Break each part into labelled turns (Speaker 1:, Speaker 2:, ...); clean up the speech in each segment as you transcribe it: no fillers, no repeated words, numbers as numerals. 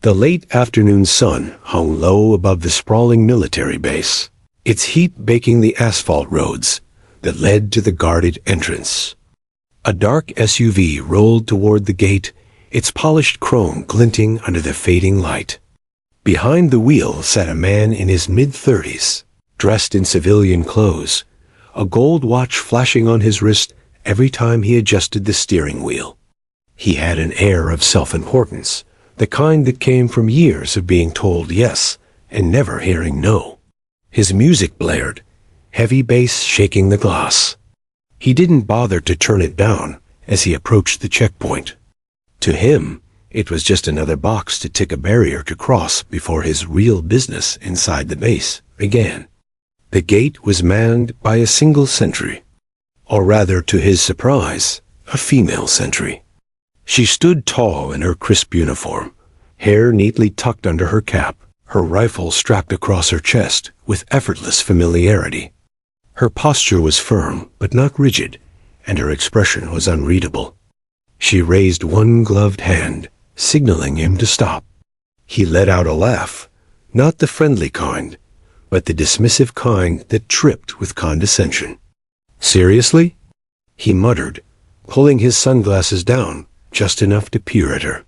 Speaker 1: The late afternoon sun hung low above the sprawling military base, its heat baking the asphalt roads that led to the guarded entrance. A dark SUV rolled toward the gate, its polished chrome glinting under the fading light. Behind the wheel sat a man in his mid-30s, dressed in civilian clothes, a gold watch flashing on his wrist every time he adjusted the steering wheel. He had an air of self-importance, the kind that came from years of being told yes and never hearing no. His music blared, heavy bass shaking the glass. He didn't bother to turn it down as he approached the checkpoint. To him, it was just another box to tick a barrier to cross before his real business inside the base began. The gate was manned by a single sentry, or rather, to his surprise, a female sentry. She stood tall in her crisp uniform, hair neatly tucked under her cap, her rifle strapped across her chest with effortless familiarity. Her posture was firm but not rigid, and her expression was unreadable. She raised one gloved hand, signaling him to stop. He let out a laugh, not the friendly kind, but the dismissive kind that tripped with condescension. "Seriously?" he muttered, pulling his sunglasses down just enough to peer at her.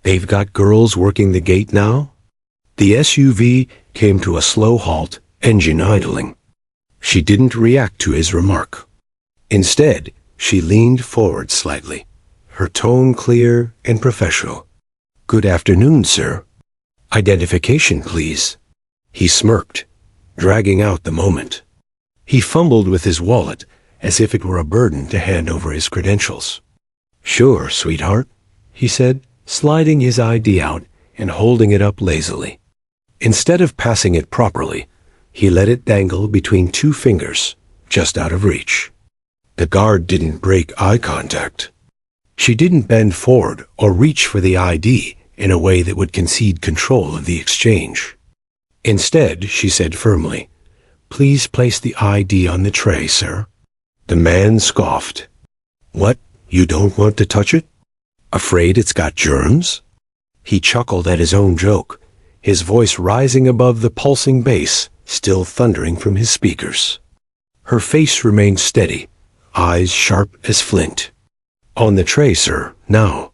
Speaker 1: "They've got girls working the gate now?" The SUV came to a slow halt, engine idling. She didn't react to his remark. Instead, she leaned forward slightly, her tone clear and professional. "Good afternoon, sir. Identification, please." He smirked, dragging out the moment. He fumbled with his wallet as if it were a burden to hand over his credentials. "Sure, sweetheart," he said, sliding his ID out and holding it up lazily. Instead of passing it properly, he let it dangle between two fingers, just out of reach. The guard didn't break eye contact. She didn't bend forward or reach for the ID in a way that would concede control of the exchange. Instead, she said firmly, "Please place the ID on the tray, sir." The man scoffed. "What, you don't want to touch it? Afraid it's got germs?" He chuckled at his own joke, his voice rising above the pulsing bass, still thundering from his speakers. Her face remained steady, eyes sharp as flint. "On the tray, sir, now."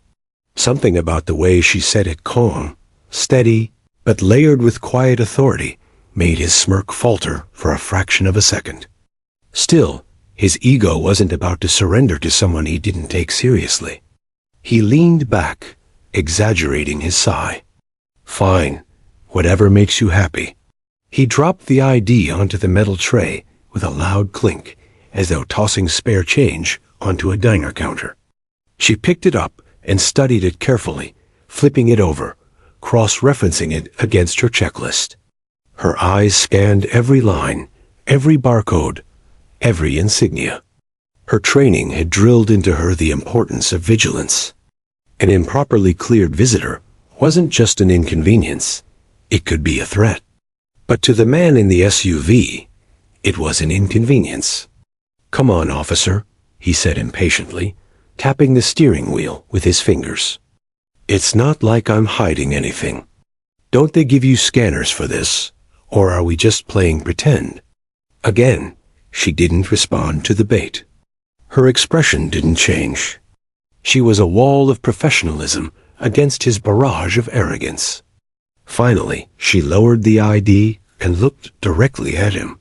Speaker 1: Something about the way she said it, calm, steady, but layered with quiet authority, made his smirk falter for a fraction of a second. Still, his ego wasn't about to surrender to someone he didn't take seriously. He leaned back, exaggerating his sigh. "Fine, whatever makes you happy." He dropped the ID onto the metal tray with a loud clink, as though tossing spare change onto a diner counter. She picked it up and studied it carefully, flipping it over, cross-referencing it against her checklist. Her eyes scanned every line, every barcode, every insignia. Her training had drilled into her the importance of vigilance. An improperly cleared visitor wasn't just an inconvenience, it could be a threat. But to the man in the SUV, it was an inconvenience. "Come on, officer," he said impatiently, tapping the steering wheel with his fingers. "It's not like I'm hiding anything. Don't they give you scanners for this, or are we just playing pretend?" Again, she didn't respond to the bait. Her expression didn't change. She was a wall of professionalism against his barrage of arrogance. Finally, she lowered the ID and looked directly at him.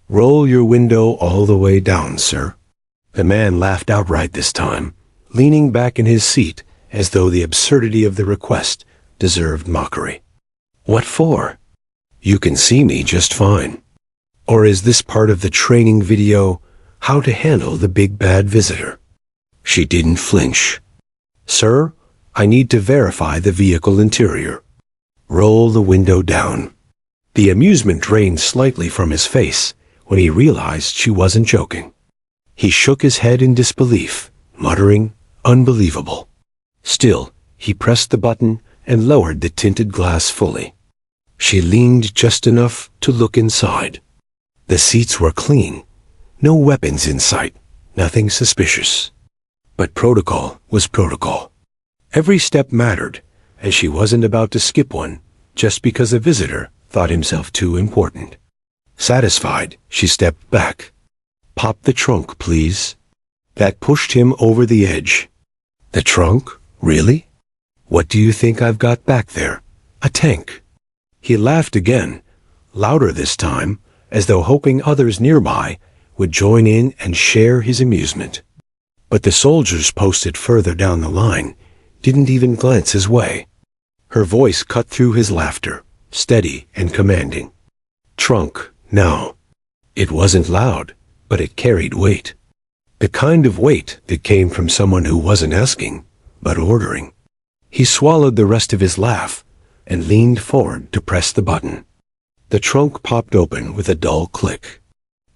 Speaker 1: "Roll your window all the way down, sir." The man laughed outright this time, leaning back in his seat as though the absurdity of the request deserved mockery. "What for? You can see me just fine. Or is this part of the training video, how to handle the big bad visitor?" She didn't flinch. "Sir, I need to verify the vehicle interior." "Roll the window down." The amusement drained slightly from his face when he realized she wasn't joking. He shook his head in disbelief, muttering, "Unbelievable." Still, he pressed the button and lowered the tinted glass fully. She leaned just enough to look inside. The seats were clean, no weapons in sight, nothing suspicious. But protocol was protocol. Every step mattered, and she wasn't about to skip one just because a visitor thought himself too important. Satisfied, she stepped back. "Pop the trunk, please." That pushed him over the edge. "The trunk? Really? What do you think I've got back there? A tank?" He laughed again, louder this time, as though hoping others nearby would join in and share his amusement. But the soldiers posted further down the line didn't even glance his way. Her voice cut through his laughter, steady and commanding. "Trunk, now." It wasn't loud, but it carried weight. The kind of weight that came from someone who wasn't asking, but ordering. He swallowed the rest of his laugh and leaned forward to press the button. The trunk popped open with a dull click.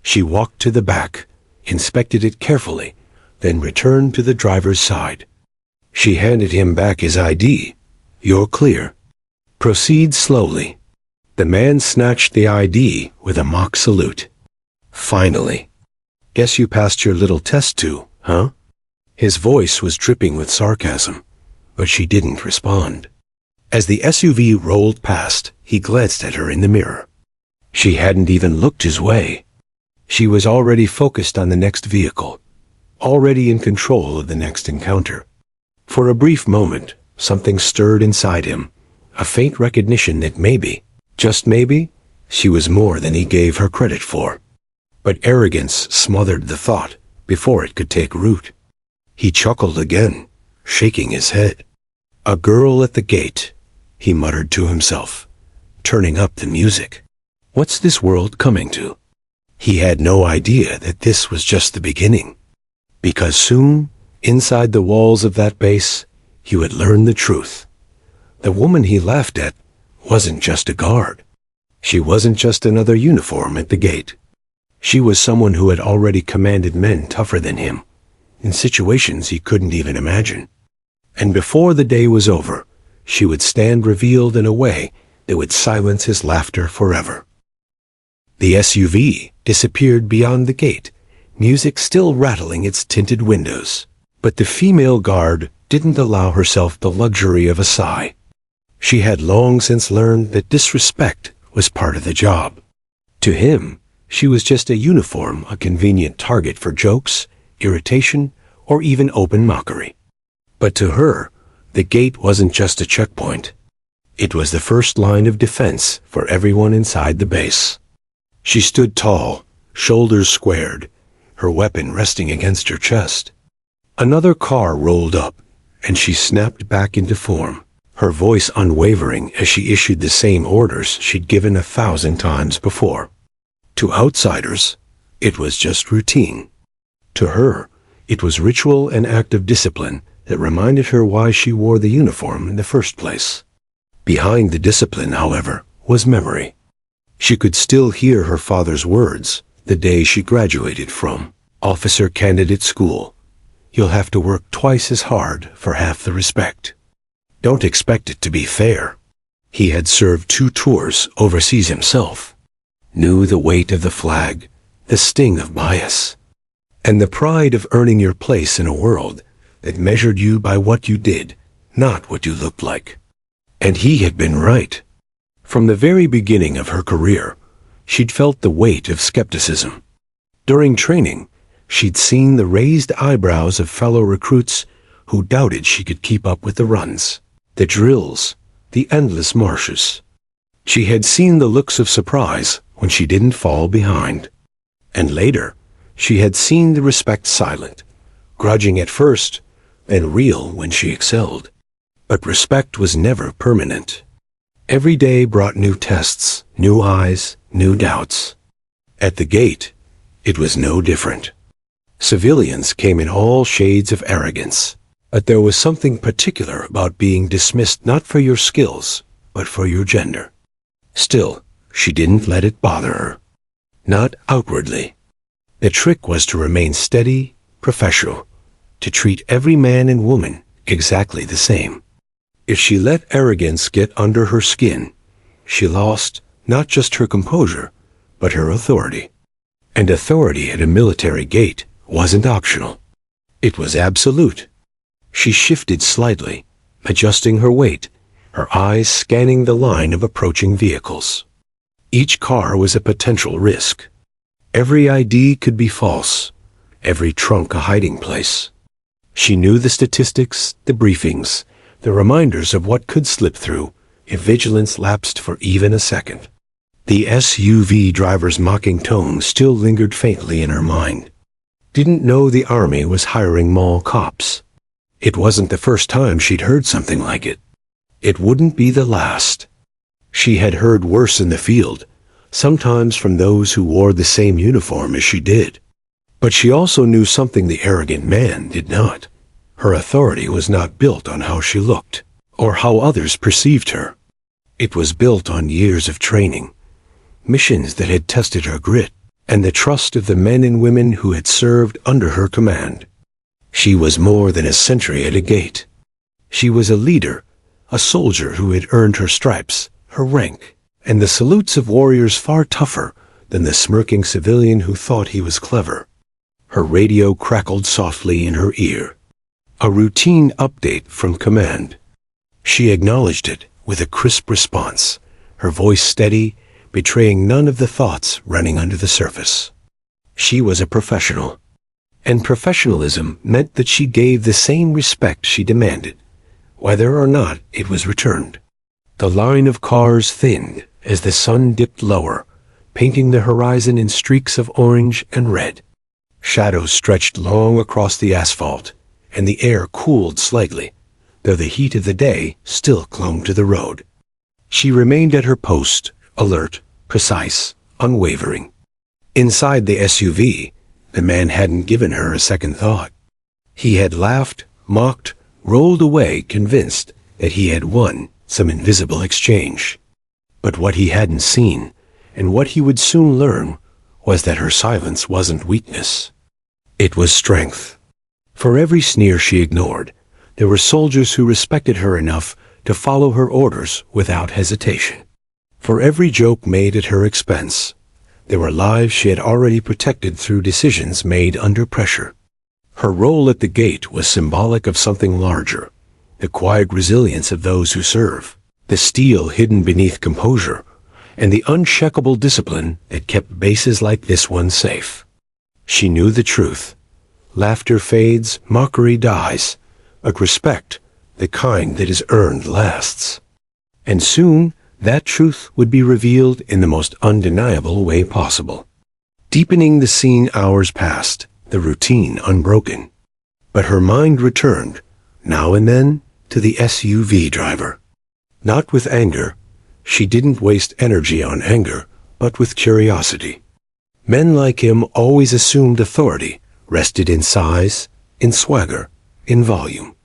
Speaker 1: She walked to the back, inspected it carefully, then returned to the driver's side. She handed him back his ID. "You're clear. Proceed slowly." The man snatched the ID with a mock salute. "Finally. Guess you passed your little test too, huh?" His voice was dripping with sarcasm, but she didn't respond. As the SUV rolled past, he glanced at her in the mirror. She hadn't even looked his way. She was already focused on the next vehicle, already in control of the next encounter. For a brief moment, something stirred inside him, a faint recognition that maybe, just maybe, she was more than he gave her credit for. But arrogance smothered the thought before it could take root. He chuckled again, shaking his head. "A girl at the gate," he muttered to himself, turning up the music. What's this world coming to? He had no idea that this was just the beginning. Because soon, inside the walls of that base, he would learn the truth. The woman he laughed at wasn't just a guard. She wasn't just another uniform at the gate. She was someone who had already commanded men tougher than him, in situations he couldn't even imagine. And before the day was over, she would stand revealed in a way that would silence his laughter forever. The SUV disappeared beyond the gate, music still rattling its tinted windows. But the female guard didn't allow herself the luxury of a sigh. She had long since learned that disrespect was part of the job. To him, she was just a uniform, a convenient target for jokes, irritation, or even open mockery. But to her, the gate wasn't just a checkpoint. It was the first line of defense for everyone inside the base. She stood tall, shoulders squared, her weapon resting against her chest. Another car rolled up, and she snapped back into form, her voice unwavering as she issued the same orders she'd given 1,000 times before. To outsiders, it was just routine. To her, it was ritual and act of discipline that reminded her why she wore the uniform in the first place. Behind the discipline, however, was memory. She could still hear her father's words the day she graduated from Officer Candidate School. "You'll have to work twice as hard for half the respect. Don't expect it to be fair." He had served 2 tours overseas himself, knew the weight of the flag, the sting of bias, and the pride of earning your place in a world that measured you by what you did, not what you looked like. And he had been right. From the very beginning of her career, she'd felt the weight of skepticism. During training, she'd seen the raised eyebrows of fellow recruits who doubted she could keep up with the runs, the drills, the endless marches. She had seen the looks of surprise when she didn't fall behind. And later, she had seen the respect silent, grudging at first, and real when she excelled. But respect was never permanent. Every day brought new tests, new eyes, new doubts. At the gate, it was no different. Civilians came in all shades of arrogance, but there was something particular about being dismissed not for your skills, but for your gender. Still, she didn't let it bother her. Not outwardly. The trick was to remain steady, professional, to treat every man and woman exactly the same. If she let arrogance get under her skin, she lost not just her composure, but her authority. And authority at a military gate wasn't optional. It was absolute. She shifted slightly, adjusting her weight, her eyes scanning the line of approaching vehicles. Each car was a potential risk. Every ID could be false, every trunk a hiding place. She knew the statistics, the briefings, the reminders of what could slip through if vigilance lapsed for even a second. The SUV driver's mocking tone still lingered faintly in her mind. Didn't know the army was hiring mall cops. It wasn't the first time she'd heard something like it. It wouldn't be the last. She had heard worse in the field, sometimes from those who wore the same uniform as she did. But she also knew something the arrogant man did not. Her authority was not built on how she looked, or how others perceived her. It was built on years of training, missions that had tested her grit, and the trust of the men and women who had served under her command. She was more than a sentry at a gate. She was a leader, a soldier who had earned her stripes, her rank, and the salutes of warriors far tougher than the smirking civilian who thought he was clever. Her radio crackled softly in her ear. A routine update from command. She acknowledged it with a crisp response, her voice steady, betraying none of the thoughts running under the surface. She was a professional, and professionalism meant that she gave the same respect she demanded, whether or not it was returned. The line of cars thinned as the sun dipped lower, painting the horizon in streaks of orange and red. Shadows stretched long across the asphalt, and the air cooled slightly, though the heat of the day still clung to the road. She remained at her post, alert, precise, unwavering. Inside the SUV, the man hadn't given her a second thought. He had laughed, mocked, rolled away, convinced that he had won some invisible exchange. But what he hadn't seen, and what he would soon learn, was that her silence wasn't weakness. It was strength. For every sneer she ignored, there were soldiers who respected her enough to follow her orders without hesitation. For every joke made at her expense, there were lives she had already protected through decisions made under pressure. Her role at the gate was symbolic of something larger, the quiet resilience of those who serve, the steel hidden beneath composure, and the unshakable discipline that kept bases like this one safe. She knew the truth. Laughter fades, mockery dies, but respect, the kind that is earned, lasts. And soon, that truth would be revealed in the most undeniable way possible. Deepening the scene, hours passed, the routine unbroken. But her mind returned, now and then, to the SUV driver. Not with anger. She didn't waste energy on anger, but with curiosity. Men like him always assumed authority, rested in size, in swagger, in volume.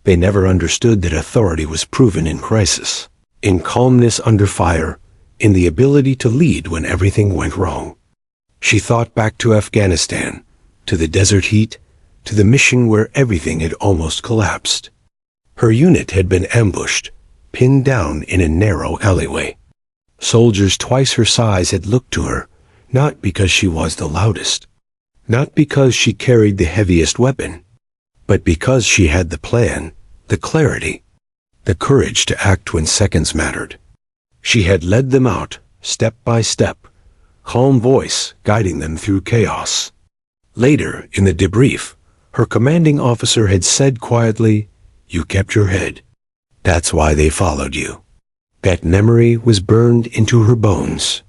Speaker 1: They never understood that authority was proven in crisis, in calmness under fire, in the ability to lead when everything went wrong. She thought back to Afghanistan, to the desert heat, to the mission where everything had almost collapsed. Her unit had been ambushed, pinned down in a narrow alleyway. Soldiers twice her size had looked to her, not because she was the loudest, not because she carried the heaviest weapon, but because she had the plan, the clarity, the courage to act when seconds mattered. She had led them out, step by step, calm voice guiding them through chaos. Later, in the debrief, her commanding officer had said quietly, "You kept your head. That's why they followed you." That memory was burned into her bones.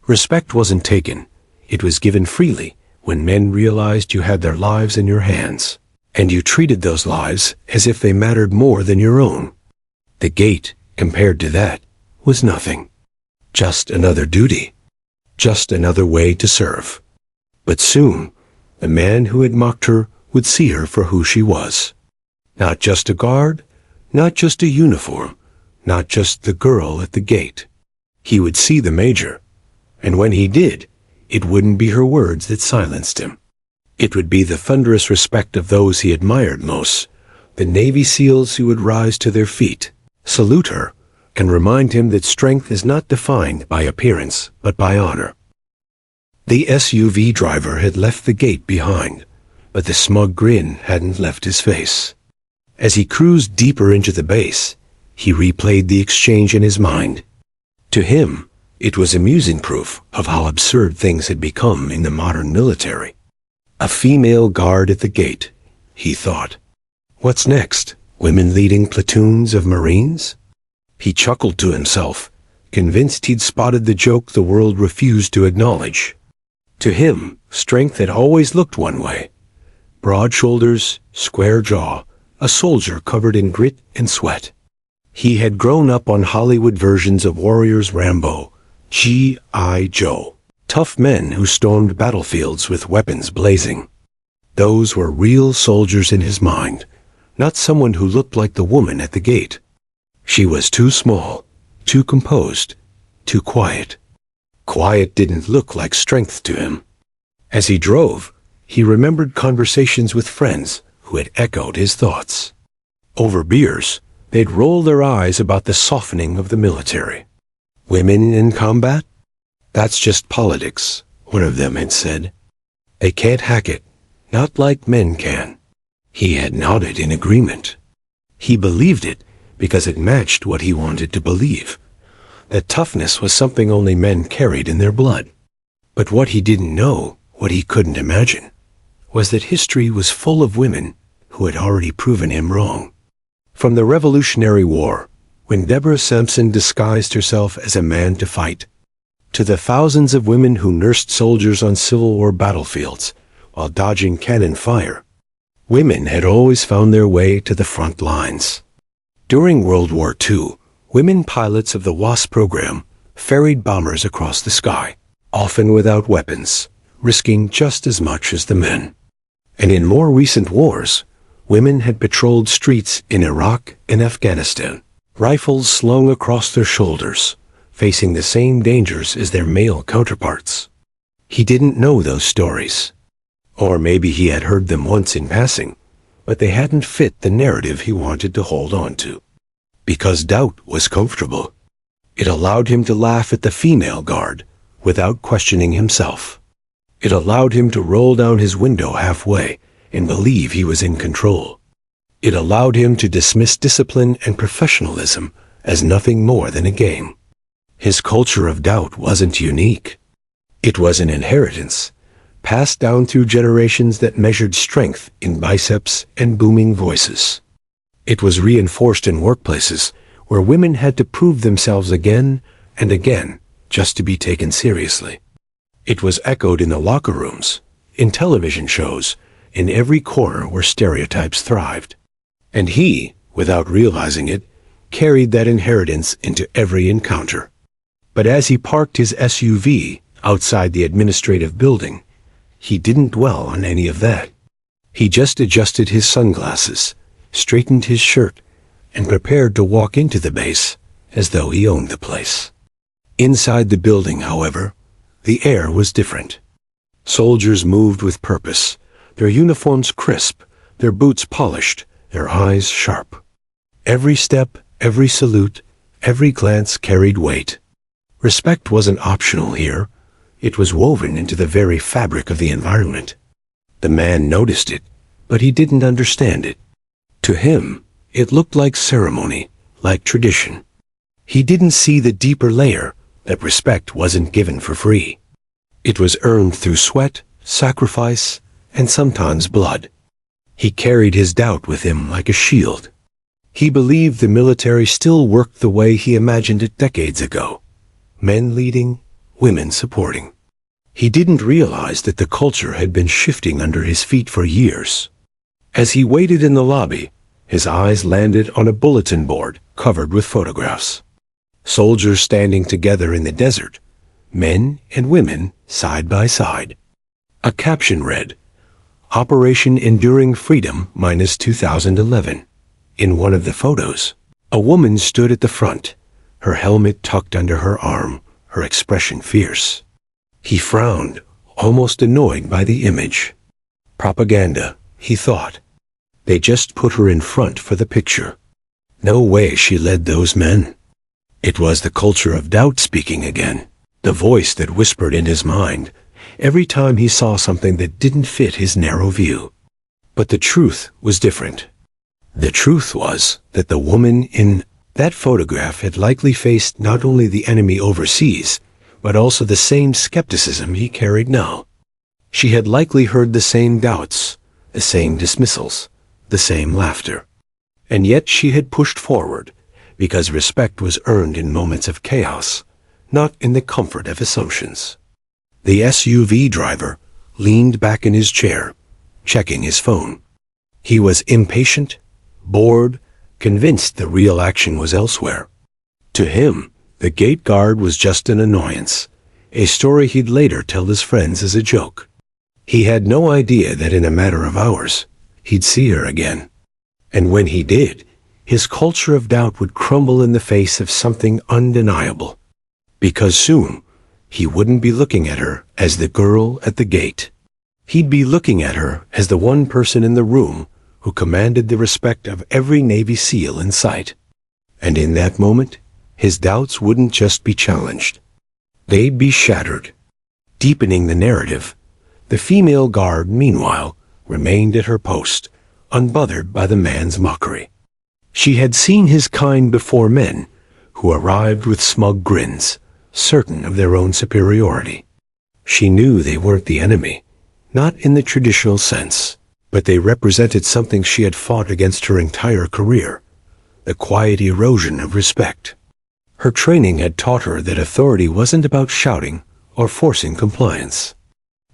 Speaker 1: Respect wasn't taken. It was given freely when men realized you had their lives in your hands, and you treated those lives as if they mattered more than your own. The gate, compared to that, was nothing. Just another duty. Just another way to serve. But soon, the man who had mocked her would see her for who she was. Not just a guard, not just a uniform, not just the girl at the gate. He would see the major, and when he did, it wouldn't be her words that silenced him. It would be the thunderous respect of those he admired most, the Navy SEALs who would rise to their feet, salute her, and remind him that strength is not defined by appearance, but by honor. The SUV driver had left the gate behind, but the smug grin hadn't left his face. As he cruised deeper into the base, He replayed the exchange in his mind. To him, it was amusing proof of how absurd things had become in the modern military. A female guard at the gate, he thought. What's next? Women leading platoons of Marines? He chuckled to himself, convinced he'd spotted the joke the world refused to acknowledge. To him, strength had always looked one way. Broad shoulders, square jaw, a soldier covered in grit and sweat. He had grown up on Hollywood versions of Warriors Rambo, G.I. Joe, tough men who stormed battlefields with weapons blazing. Those were real soldiers in his mind, not someone who looked like the woman at the gate. She was too small, too composed, too quiet. Quiet didn't look like strength to him. As he drove, he remembered conversations with friends who had echoed his thoughts. Over beers, they'd roll their eyes about the softening of the military. Women in combat? That's just politics, one of them had said. They can't hack it, not like men can. He had nodded in agreement. He believed it because it matched what he wanted to believe, that toughness was something only men carried in their blood. But what he didn't know, what he couldn't imagine, was that history was full of women who had already proven him wrong. From the Revolutionary War, when Deborah Sampson disguised herself as a man to fight, to the thousands of women who nursed soldiers on Civil War battlefields while dodging cannon fire, women had always found their way to the front lines. During World War II, women pilots of the WASP program ferried bombers across the sky, often without weapons, risking just as much as the men. And in more recent wars, women had patrolled streets in Iraq and Afghanistan, rifles slung across their shoulders, facing the same dangers as their male counterparts. He didn't know those stories. Or maybe he had heard them once in passing, but they hadn't fit the narrative he wanted to hold on to. Because doubt was comfortable. It allowed him to laugh at the female guard without questioning himself. It allowed him to roll down his window halfway and believe he was in control. It allowed him to dismiss discipline and professionalism as nothing more than a game. His culture of doubt wasn't unique. It was an inheritance, passed down through generations that measured strength in biceps and booming voices. It was reinforced in workplaces where women had to prove themselves again and again just to be taken seriously. It was echoed in the locker rooms, in television shows, in every corner where stereotypes thrived. And he, without realizing it, carried that inheritance into every encounter. But as he parked his SUV outside the administrative building, he didn't dwell on any of that. He just adjusted his sunglasses, straightened his shirt, and prepared to walk into the base as though he owned the place. Inside the building, however, the air was different. Soldiers moved with purpose, their uniforms crisp, their boots polished, their eyes sharp. Every step, every salute, every glance carried weight. Respect wasn't optional here. It was woven into the very fabric of the environment. The man noticed it, but he didn't understand it. To him, it looked like ceremony, like tradition. He didn't see the deeper layer that respect wasn't given for free. It was earned through sweat, sacrifice, and sometimes blood. He carried his doubt with him like a shield. He believed the military still worked the way he imagined it decades ago. Men leading, women supporting. He didn't realize that the culture had been shifting under his feet for years. As he waited in the lobby, his eyes landed on a bulletin board covered with photographs. Soldiers standing together in the desert, men and women side by side. A caption read, Operation Enduring Freedom minus 2011. In one of the photos, a woman stood at the front, her helmet tucked under her arm, her expression fierce. He frowned, almost annoyed by the image. Propaganda, he thought. They just put her in front for the picture. No way she led those men. It was the culture of doubt speaking again, the voice that whispered in his mind every time he saw something that didn't fit his narrow view. But the truth was different. The truth was that the woman in That photograph had likely faced not only the enemy overseas, but also the same skepticism he carried now. She had likely heard the same doubts, the same dismissals, the same laughter. And yet she had pushed forward, because respect was earned in moments of chaos, not in the comfort of assumptions. The SUV driver leaned back in his chair, checking his phone. He was impatient, bored, convinced the real action was elsewhere. To him, the gate guard was just an annoyance, a story he'd later tell his friends as a joke. He had no idea that in a matter of hours, he'd see her again. And when he did, his culture of doubt would crumble in the face of something undeniable. Because soon, he wouldn't be looking at her as the girl at the gate. He'd be looking at her as the one person in the room who commanded the respect of every Navy SEAL in sight. And in that moment, his doubts wouldn't just be challenged. They'd be shattered. Deepening the narrative, the female guard, meanwhile, remained at her post, unbothered by the man's mockery. She had seen his kind before, men who arrived with smug grins, certain of their own superiority. She knew they weren't the enemy, not in the traditional sense, but they represented something she had fought against her entire career, the quiet erosion of respect. Her training had taught her that authority wasn't about shouting or forcing compliance.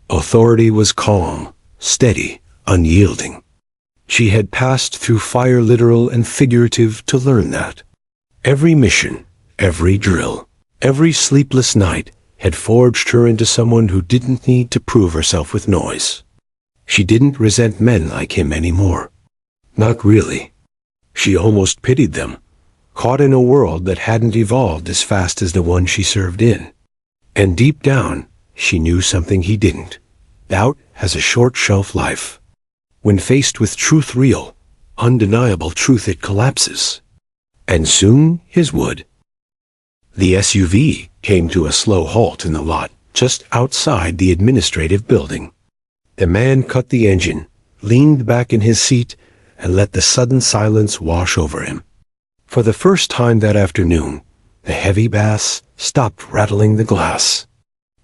Speaker 1: Authority was calm, steady, unyielding. She had passed through fire, literal and figurative, to learn that. Every mission, every drill, every sleepless night had forged her into someone who didn't need to prove herself with noise. She didn't resent men like him anymore. Not really. She almost pitied them, caught in a world that hadn't evolved as fast as the one she served in. And deep down, she knew something he didn't. Doubt has a short shelf life. When faced with truth, real, undeniable truth, it collapses. And soon his would. The SUV came to a slow halt in the lot just outside the administrative building. The man cut the engine, leaned back in his seat, and let the sudden silence wash over him. For the first time that afternoon, the heavy bass stopped rattling the glass,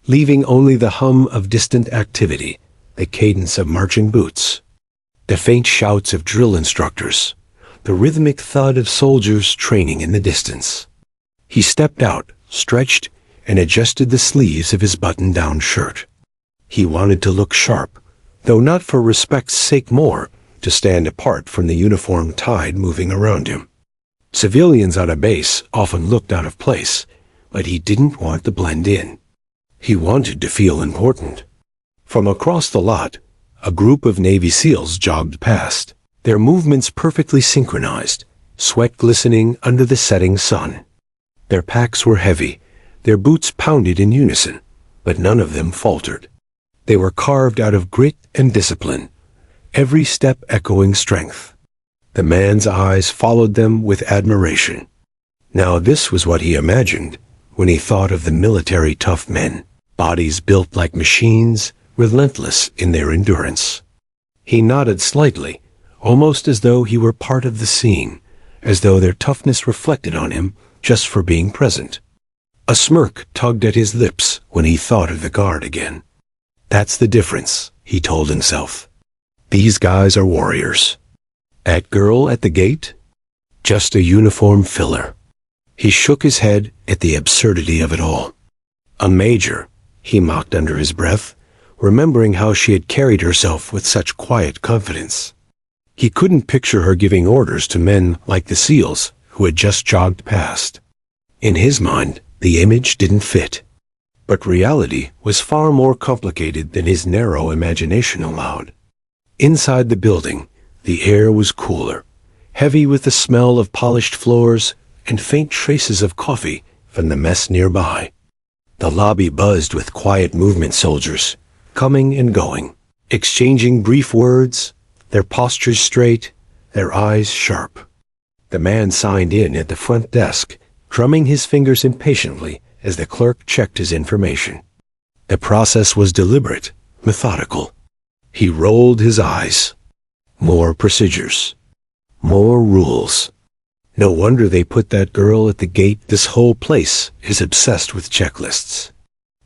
Speaker 1: leaving only the hum of distant activity, the cadence of marching boots, the faint shouts of drill instructors, the rhythmic thud of soldiers training in the distance. He stepped out, stretched, and adjusted the sleeves of his button-down shirt. He wanted to look sharp, though not for respect's sake, more to stand apart from the uniform tide moving around him. Civilians on a base often looked out of place, but he didn't want to blend in. He wanted to feel important. From across the lot, a group of Navy SEALs jogged past, their movements perfectly synchronized, sweat glistening under the setting sun. Their packs were heavy, their boots pounded in unison, but none of them faltered. They were carved out of grit and discipline, every step echoing strength. The man's eyes followed them with admiration. Now this was what he imagined when he thought of the military tough men, bodies built like machines, relentless in their endurance. He nodded slightly, almost as though he were part of the scene, as though their toughness reflected on him just for being present. A smirk tugged at his lips when he thought of the guard again. That's the difference, he told himself. These guys are warriors. That girl at the gate? Just a uniform filler. He shook his head at the absurdity of it all. A major, he mocked under his breath, remembering how she had carried herself with such quiet confidence. He couldn't picture her giving orders to men like the SEALs who had just jogged past. In his mind, the image didn't fit. But reality was far more complicated than his narrow imagination allowed. Inside the building, the air was cooler, heavy with the smell of polished floors and faint traces of coffee from the mess nearby. The lobby buzzed with quiet movement soldiers, coming and going, exchanging brief words, their postures straight, their eyes sharp. The man signed in at the front desk, drumming his fingers impatiently as the clerk checked his information. The process was deliberate, methodical. He rolled his eyes. More procedures. More rules. No wonder they put that girl at the gate. This whole place is obsessed with checklists.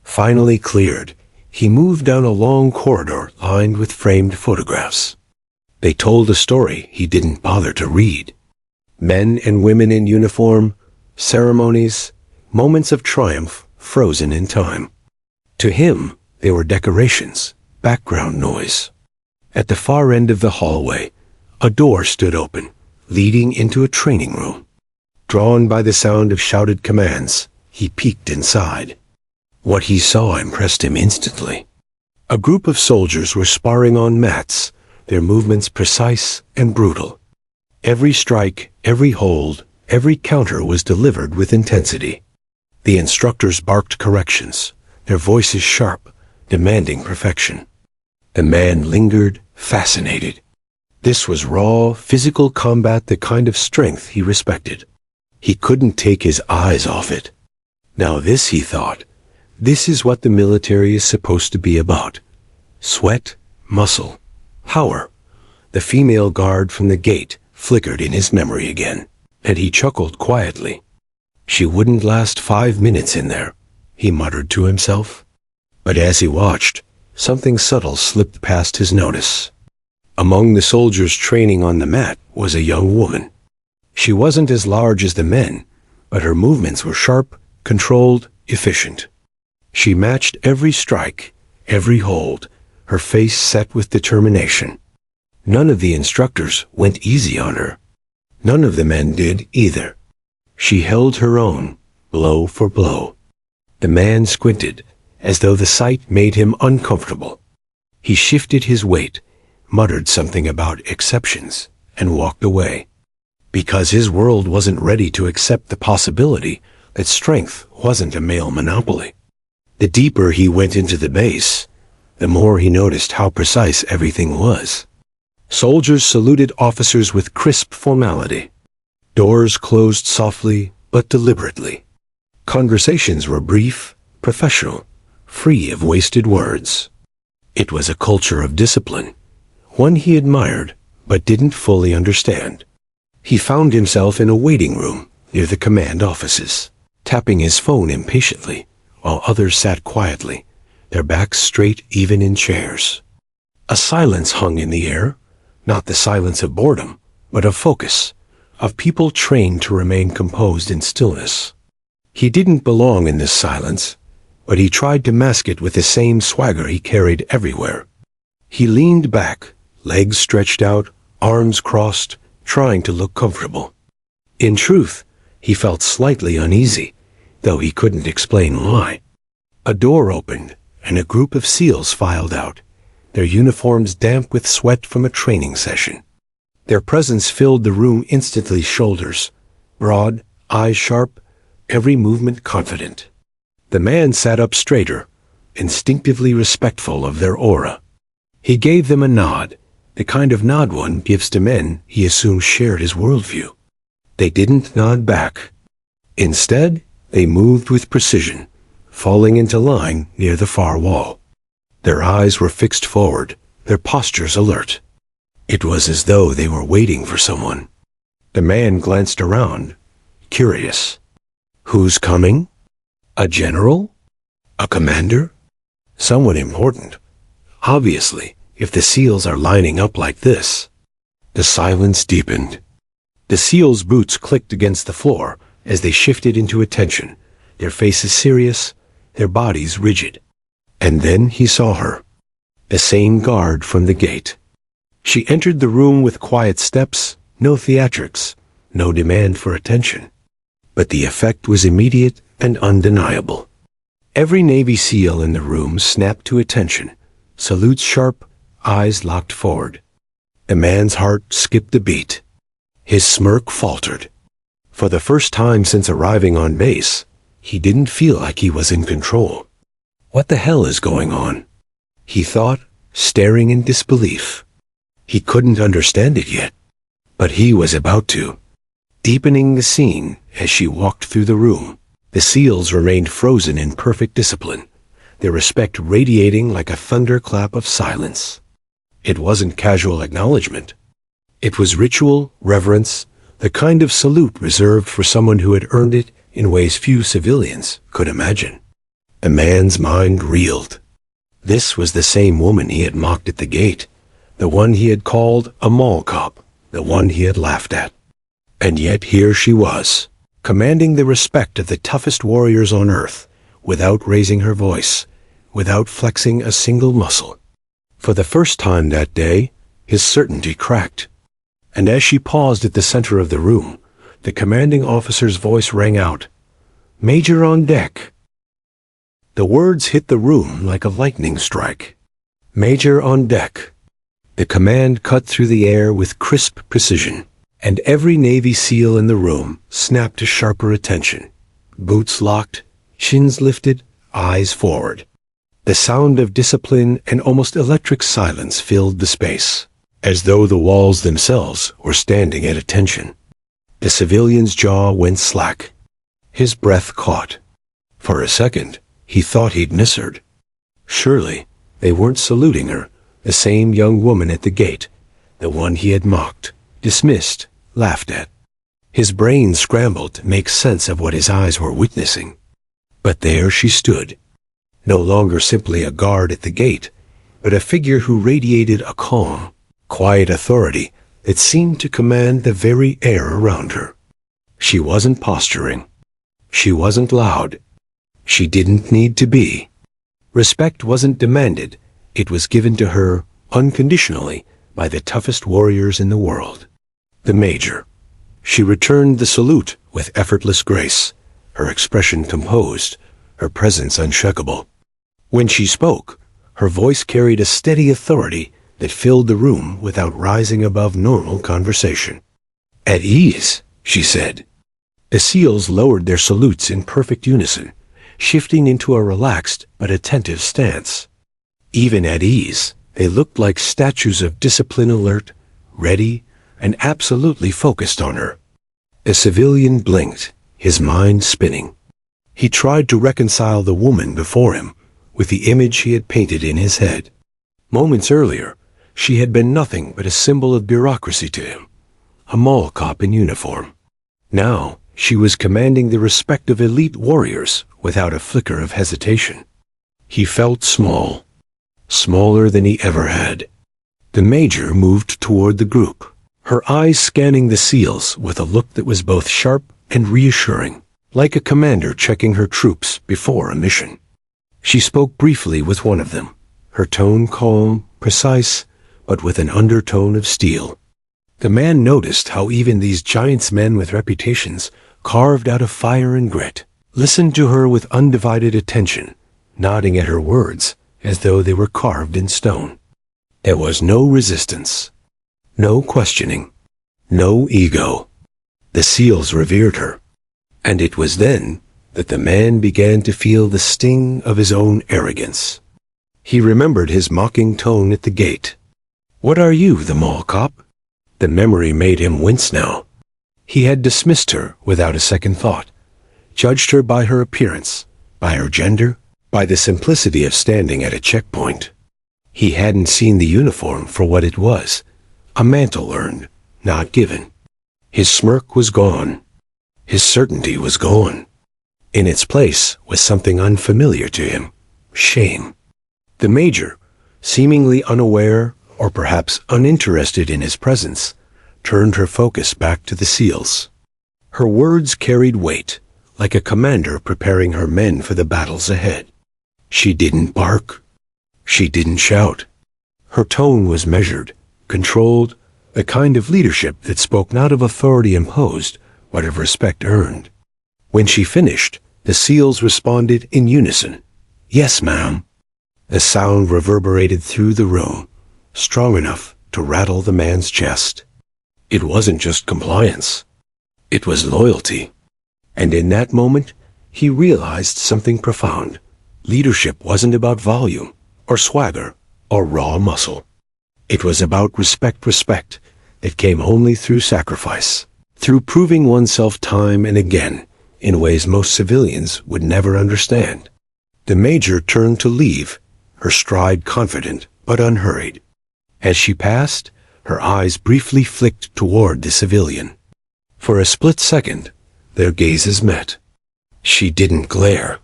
Speaker 1: Finally cleared, he moved down a long corridor lined with framed photographs. They told a story he didn't bother to read. Men and women in uniform, ceremonies, moments of triumph frozen in time. To him, they were decorations, background noise. At the far end of the hallway, a door stood open, leading into a training room. Drawn by the sound of shouted commands, he peeked inside. What he saw impressed him instantly. A group of soldiers were sparring on mats, their movements precise and brutal. Every strike, every hold, every counter was delivered with intensity. The instructors barked corrections, their voices sharp, demanding perfection. The man lingered, fascinated. This was raw, physical combat, the kind of strength he respected. He couldn't take his eyes off it. Now this, he thought, this is what the military is supposed to be about. Sweat, muscle, power. The female guard from the gate flickered in his memory again, and he chuckled quietly. She wouldn't last 5 minutes in there, he muttered to himself. But as he watched, something subtle slipped past his notice. Among the soldiers training on the mat was a young woman. She wasn't as large as the men, but her movements were sharp, controlled, efficient. She matched every strike, every hold, her face set with determination. None of the instructors went easy on her. None of the men did either. She held her own, blow for blow. The man squinted, as though the sight made him uncomfortable. He shifted his weight, muttered something about exceptions, and walked away. Because his world wasn't ready to accept the possibility that strength wasn't a male monopoly. The deeper he went into the base, the more he noticed how precise everything was. Soldiers saluted officers with crisp formality. Doors closed softly but deliberately. Conversations were brief, professional, free of wasted words. It was a culture of discipline, one he admired but didn't fully understand. He found himself in a waiting room near the command offices, tapping his phone impatiently, while others sat quietly, their backs straight even in chairs. A silence hung in the air, not the silence of boredom, but of focus, of people trained to remain composed in stillness. He didn't belong in this silence, but he tried to mask it with the same swagger he carried everywhere. He leaned back, legs stretched out, arms crossed, trying to look comfortable. In truth, he felt slightly uneasy, though he couldn't explain why. A door opened, and a group of SEALs filed out, their uniforms damp with sweat from a training session. Their presence filled the room instantly. Shoulders broad, eyes sharp, every movement confident. The man sat up straighter, instinctively respectful of their aura. He gave them a nod, the kind of nod one gives to men he assumed shared his worldview. They didn't nod back. Instead, they moved with precision, falling into line near the far wall. Their eyes were fixed forward, their postures alert. It was as though they were waiting for someone. The man glanced around, curious. Who's coming? A general? A commander? Someone important. Obviously, if the SEALs are lining up like this. The silence deepened. The SEALs' boots clicked against the floor as they shifted into attention, their faces serious, their bodies rigid. And then he saw her, the same guard from the gate. She entered the room with quiet steps, no theatrics, no demand for attention. But the effect was immediate and undeniable. Every Navy SEAL in the room snapped to attention, salutes sharp, eyes locked forward. The man's heart skipped a beat. His smirk faltered. For the first time since arriving on base, he didn't feel like he was in control. What the hell is going on? He thought, staring in disbelief. He couldn't understand it yet, but he was about to. Deepening the scene as she walked through the room, the SEALs remained frozen in perfect discipline, their respect radiating like a thunderclap of silence. It wasn't casual acknowledgement. It was ritual, reverence, the kind of salute reserved for someone who had earned it in ways few civilians could imagine. The man's mind reeled. This was the same woman he had mocked at the gate, the one he had called a mall cop, the one he had laughed at. And yet here she was, commanding the respect of the toughest warriors on earth, without raising her voice, without flexing a single muscle. For the first time that day, his certainty cracked. And as she paused at the center of the room, the commanding officer's voice rang out, "Major on deck." The words hit the room like a lightning strike. "Major on deck." The command cut through the air with crisp precision, and every Navy SEAL in the room snapped to sharper attention. Boots locked, chins lifted, eyes forward. The sound of discipline and almost electric silence filled the space, as though the walls themselves were standing at attention. The civilian's jaw went slack. His breath caught. For a second, he thought he'd misheard. Surely, they weren't saluting her, the same young woman at the gate, the one he had mocked, dismissed, laughed at. His brain scrambled to make sense of what his eyes were witnessing. But there she stood, no longer simply a guard at the gate, but a figure who radiated a calm, quiet authority that seemed to command the very air around her. She wasn't posturing. She wasn't loud. She didn't need to be. Respect wasn't demanded. It was given to her unconditionally by the toughest warriors in the world. The Major. She returned the salute with effortless grace, her expression composed, her presence unshakable. When she spoke, her voice carried a steady authority that filled the room without rising above normal conversation. "At ease," she said. The SEALs lowered their salutes in perfect unison, shifting into a relaxed but attentive stance. Even at ease, they looked like statues of discipline, alert, ready, and absolutely focused on her. The civilian blinked, his mind spinning. He tried to reconcile the woman before him with the image he had painted in his head. Moments earlier, she had been nothing but a symbol of bureaucracy to him, a mall cop in uniform. Now, she was commanding the respect of elite warriors without a flicker of hesitation. He felt small, smaller than he ever had. The Major moved toward the group, her eyes scanning the SEALs with a look that was both sharp and reassuring, like a commander checking her troops before a mission. She spoke briefly with one of them, her tone calm, precise, but with an undertone of steel. The man noticed how even these giants, men with reputations carved out of fire and grit, listened to her with undivided attention, nodding at her words as though they were carved in stone. There was no resistance, no questioning, no ego. The SEALs revered her, and it was then that the man began to feel the sting of his own arrogance. He remembered his mocking tone at the gate. "What are you, the mall cop?" The memory made him wince now. He had dismissed her without a second thought, judged her by her appearance, by her gender, by the simplicity of standing at a checkpoint. He hadn't seen the uniform for what it was, a mantle earned, not given. His smirk was gone. His certainty was gone. In its place was something unfamiliar to him, shame. The Major, seemingly unaware or perhaps uninterested in his presence, turned her focus back to the SEALs. Her words carried weight, like a commander preparing her men for the battles ahead. She didn't bark. She didn't shout. Her tone was measured, controlled, the kind of leadership that spoke not of authority imposed, but of respect earned. When she finished, the SEALs responded in unison. "Yes, ma'am." The sound reverberated through the room, strong enough to rattle the man's chest. It wasn't just compliance. It was loyalty. And in that moment, he realized something profound. Leadership wasn't about volume, or swagger, or raw muscle. It was about respect that came only through sacrifice, through proving oneself time and again, in ways most civilians would never understand. The Major turned to leave, her stride confident but unhurried. As she passed, her eyes briefly flicked toward the civilian. For a split second, their gazes met. She didn't glare.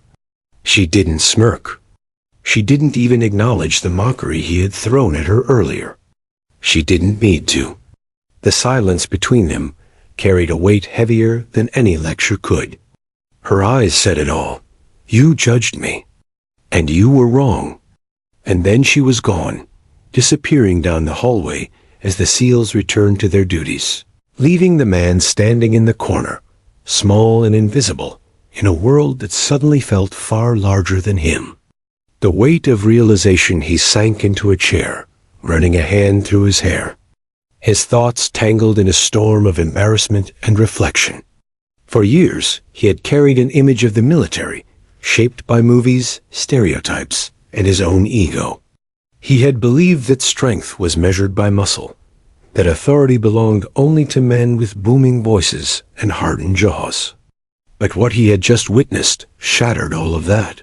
Speaker 1: She didn't smirk. She didn't even acknowledge the mockery he had thrown at her earlier. She didn't need to. The silence between them carried a weight heavier than any lecture could. Her eyes said it all. You judged me. And you were wrong. And then she was gone, disappearing down the hallway as the SEALs returned to their duties, leaving the man standing in the corner, small and invisible, in a world that suddenly felt far larger than him. The weight of realization, he sank into a chair, running a hand through his hair. His thoughts tangled in a storm of embarrassment and reflection. For years, he had carried an image of the military, shaped by movies, stereotypes, and his own ego. He had believed that strength was measured by muscle, that authority belonged only to men with booming voices and hardened jaws. But what he had just witnessed shattered all of that.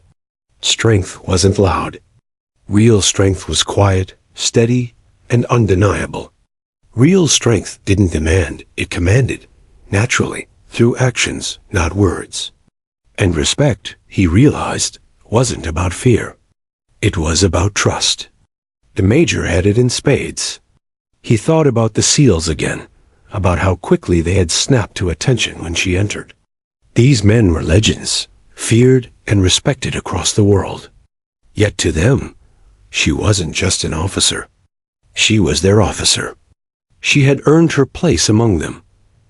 Speaker 1: Strength wasn't loud. Real strength was quiet, steady, and undeniable. Real strength didn't demand, it commanded, naturally, through actions, not words. And respect, he realized, wasn't about fear. It was about trust. The Major had it in spades. He thought about the SEALs again, about how quickly they had snapped to attention when she entered. These men were legends, feared and respected across the world. Yet to them, she wasn't just an officer. She was their officer. She had earned her place among them,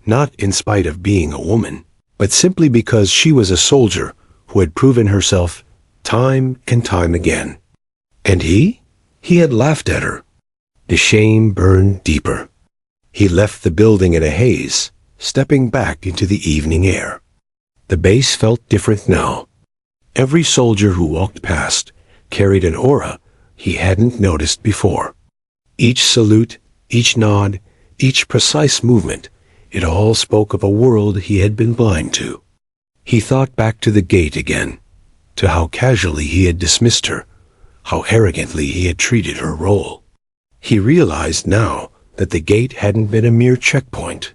Speaker 1: not in spite of being a woman, but simply because she was a soldier who had proven herself time and time again. And he had laughed at her. The shame burned deeper. He left the building in a haze, stepping back into the evening air. The base felt different now. Every soldier who walked past carried an aura he hadn't noticed before. Each salute, each nod, each precise movement, it all spoke of a world he had been blind to. He thought back to the gate again, to how casually he had dismissed her, how arrogantly he had treated her role. He realized now that the gate hadn't been a mere checkpoint.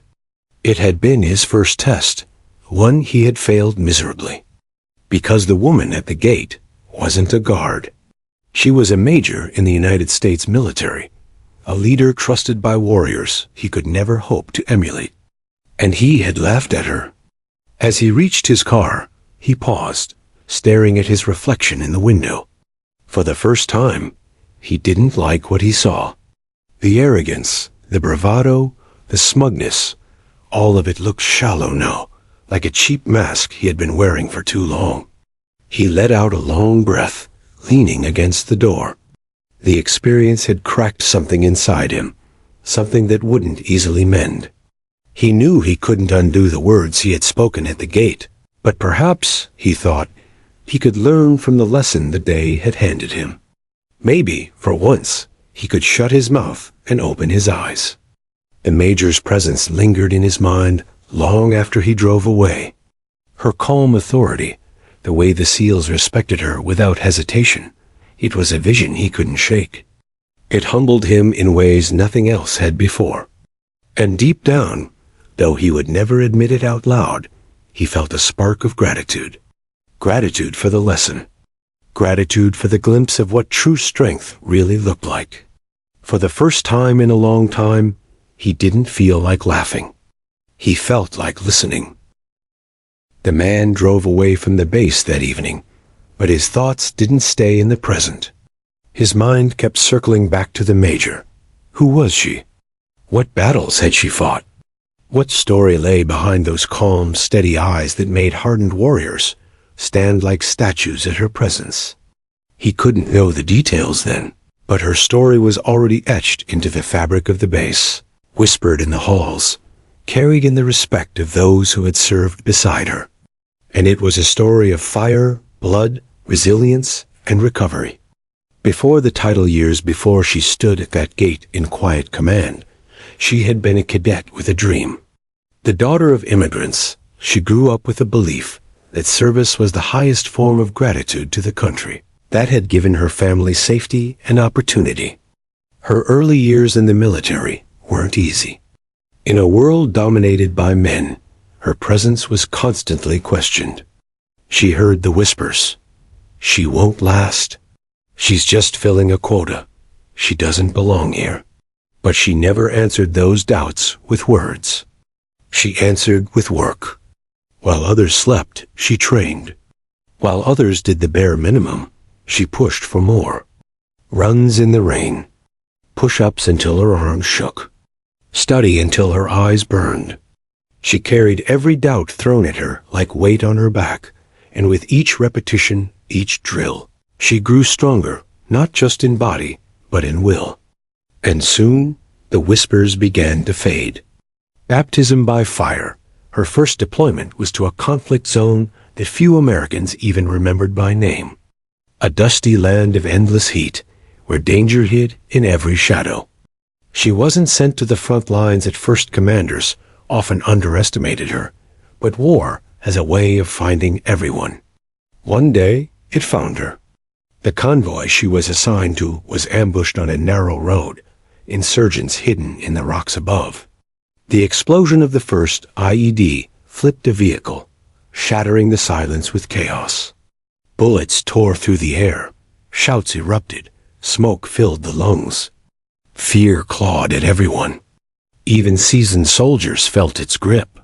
Speaker 1: It had been his first test, one he had failed miserably. Because the woman at the gate wasn't a guard. She was a major in the United States military, a leader trusted by warriors he could never hope to emulate. And he had laughed at her. As he reached his car, he paused, staring at his reflection in the window. For the first time, he didn't like what he saw. The arrogance, the bravado, the smugness, all of it looked shallow now, like a cheap mask he had been wearing for too long. He let out a long breath, leaning against the door. The experience had cracked something inside him, something that wouldn't easily mend. He knew he couldn't undo the words he had spoken at the gate, but perhaps, he thought, he could learn from the lesson the day had handed him. Maybe, for once, he could shut his mouth and open his eyes. The Major's presence lingered in his mind long after he drove away. Her calm authority, the way the SEALs respected her without hesitation, it was a vision he couldn't shake. It humbled him in ways nothing else had before. And deep down, though he would never admit it out loud, he felt a spark of gratitude. Gratitude for the lesson. Gratitude for the glimpse of what true strength really looked like. For the first time in a long time, he didn't feel like laughing. He felt like listening. The man drove away from the base that evening, but his thoughts didn't stay in the present. His mind kept circling back to the Major. Who was she? What battles had she fought? What story lay behind those calm, steady eyes that made hardened warriors stand like statues at her presence? He couldn't know the details then, but her story was already etched into the fabric of the base, whispered in the halls, carried in the respect of those who had served beside her. And it was a story of fire, blood, resilience, and recovery. Before the title years before she stood at that gate in quiet command, she had been a cadet with a dream. The daughter of immigrants, she grew up with a belief that service was the highest form of gratitude to the country. That had given her family safety and opportunity. Her early years in the military weren't easy. In a world dominated by men, her presence was constantly questioned. She heard the whispers. She won't last. She's just filling a quota. She doesn't belong here. But she never answered those doubts with words. She answered with work. While others slept, she trained. While others did the bare minimum, she pushed for more. Runs in the rain. Push-ups until her arms shook. Study until her eyes burned. She carried every doubt thrown at her like weight on her back, and with each repetition, each drill, she grew stronger, not just in body, but in will. And soon, the whispers began to fade. Baptism by fire. Her first deployment was to a conflict zone that few Americans even remembered by name. A dusty land of endless heat, where danger hid in every shadow. She wasn't sent to the front lines at first. Commanders often underestimated her, but war has a way of finding everyone. One day, it found her. The convoy she was assigned to was ambushed on a narrow road, insurgents hidden in the rocks above. The explosion of the first IED flipped a vehicle, shattering the silence with chaos. Bullets tore through the air, shouts erupted, smoke filled the lungs. Fear clawed at everyone. Even seasoned soldiers felt its grip.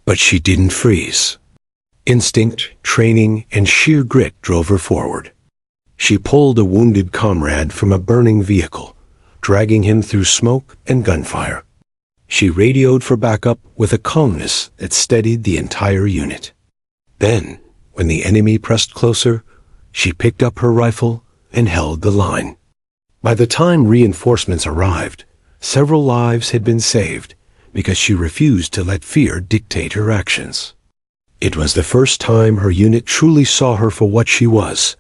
Speaker 1: But she didn't freeze. Instinct, training, and sheer grit drove her forward. She pulled a wounded comrade from a burning vehicle, dragging him through smoke and gunfire. She radioed for backup with a calmness that steadied the entire unit. Then, when the enemy pressed closer, she picked up her rifle and held the line. By the time reinforcements arrived, several lives had been saved because she refused to let fear dictate her actions. It was the first time her unit truly saw her for what she was,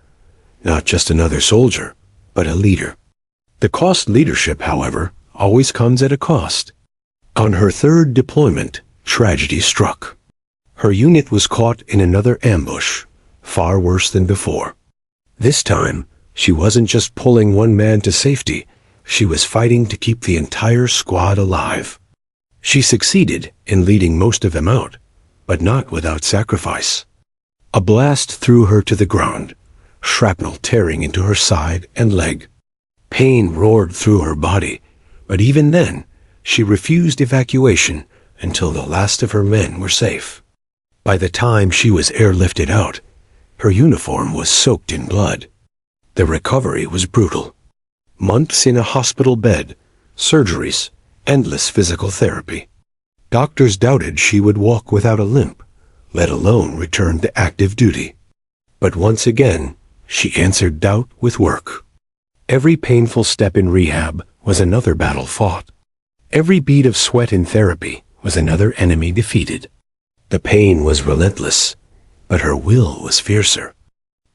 Speaker 1: not just another soldier, but a leader. The cost leadership, however, always comes at a cost. On her third deployment, tragedy struck. Her unit was caught in another ambush, far worse than before. This time, she wasn't just pulling one man to safety, she was fighting to keep the entire squad alive. She succeeded in leading most of them out, but not without sacrifice. A blast threw her to the ground, shrapnel tearing into her side and leg. Pain roared through her body, but even then, she refused evacuation until the last of her men were safe. By the time she was airlifted out, her uniform was soaked in blood. The recovery was brutal. Months in a hospital bed, surgeries, endless physical therapy. Doctors doubted she would walk without a limp, let alone return to active duty. But once again, she answered doubt with work. Every painful step in rehab was another battle fought. Every bead of sweat in therapy was another enemy defeated. The pain was relentless, but her will was fiercer.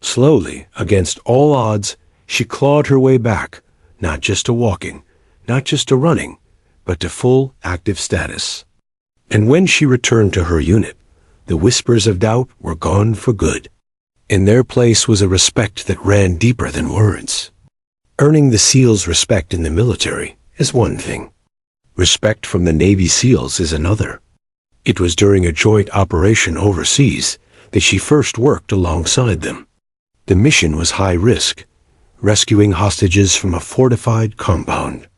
Speaker 1: Slowly, against all odds, she clawed her way back, not just to walking, not just to running, but to full active status. And when she returned to her unit, the whispers of doubt were gone for good. In their place was a respect that ran deeper than words. Earning the SEALs' respect in the military is one thing. Respect from the Navy SEALs is another. It was during a joint operation overseas that she first worked alongside them. The mission was high risk, rescuing hostages from a fortified compound.